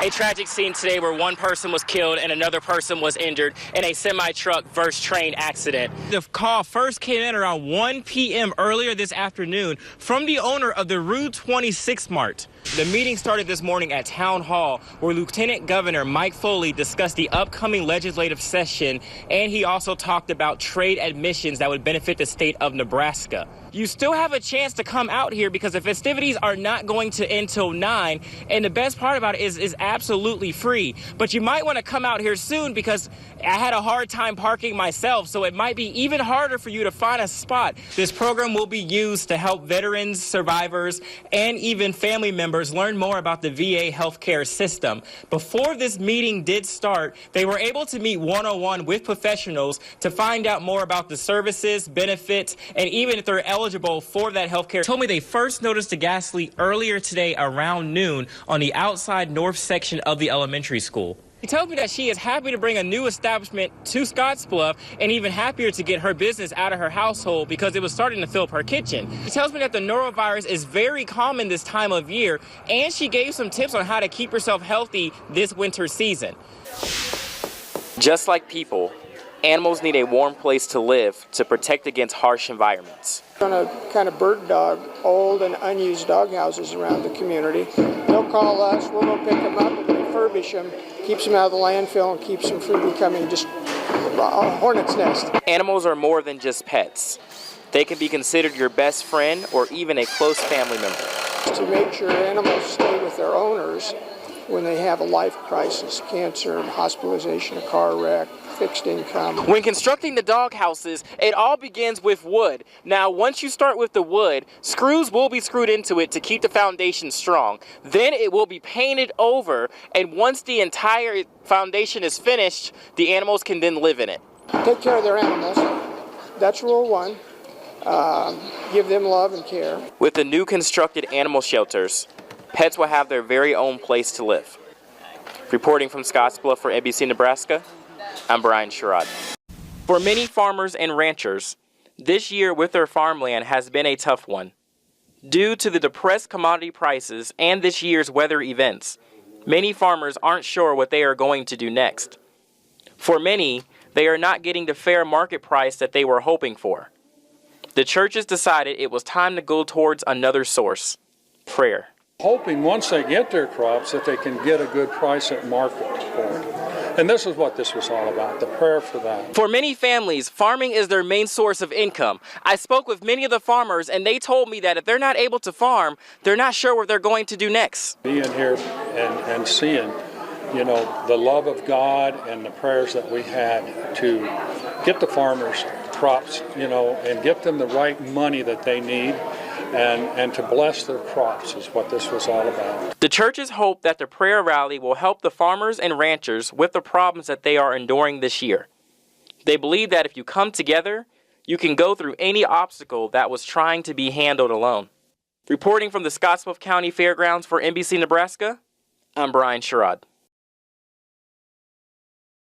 A tragic scene today where one person was killed and another person was injured in a semi-truck versus train accident. The call first came in around 1 p.m. earlier this afternoon from the owner of the Route 26 Mart. The meeting started this morning at Town Hall, where Lieutenant Governor Mike Foley discussed the upcoming legislative session, and he also talked about trade admissions that would benefit the state of Nebraska. You still have a chance to come out here because the festivities are not going to end till 9, and the best part about it is absolutely free. But you might want to come out here soon because I had a hard time parking myself, so it might be even harder for you to find a spot. This program will be used to help veterans, survivors, and even family members learn more about the VA healthcare system. Before this meeting did start, they were able to meet one-on-one with professionals to find out more about the services, benefits, and even if they're eligible for that healthcare. Told me they first noticed a gas leak earlier today around noon on the outside north section of the elementary school. She told me that she is happy to bring a new establishment to Scottsbluff and even happier to get her business out of her household because it was starting to fill up her kitchen. She tells me that the norovirus is very common this time of year, and she gave some tips on how to keep herself healthy this winter season. Just like people, animals need a warm place to live to protect against harsh environments. On a kind of bird dog, old and unused dog houses around the community. They'll call us, we'll go pick them up and refurbish them, keeps them out of the landfill and keeps them from becoming just a hornet's nest. Animals are more than just pets. They can be considered your best friend or even a close family member. To make sure animals stay with their owners when they have a life crisis, cancer, hospitalization, a car wreck, fixed income. When constructing the dog houses, it all begins with wood. Now, once you start with the wood, screws will be screwed into it to keep the foundation strong. Then it will be painted over, and once the entire foundation is finished, the animals can then live in it. Take care of their animals. That's rule one. Give them love and care. With the new constructed animal shelters, pets will have their very own place to live. Reporting from Scottsbluff for NBC Nebraska, I'm Brian Sherrod. For many farmers and ranchers, this year with their farmland has been a tough one. Due to the depressed commodity prices and this year's weather events, many farmers aren't sure what they are going to do next. For many, they are not getting the fair market price that they were hoping for. The churches decided it was time to go towards another source: prayer. Hoping once they get their crops that they can get a good price at market for it. And this is what this was all about, the prayer for that. For many families, farming is their main source of income. I spoke with many of the farmers, and they told me that if they're not able to farm, they're not sure what they're going to do next. Being here and seeing, the love of God and the prayers that we had to get the farmers crops, and get them the right money that they need. And to bless their crops is what this was all about. The churches hope that the prayer rally will help the farmers and ranchers with the problems that they are enduring this year. They believe that if you come together, you can go through any obstacle that was trying to be handled alone. Reporting from the Scottsbluff County Fairgrounds for NBC Nebraska, I'm Brian Sherrod.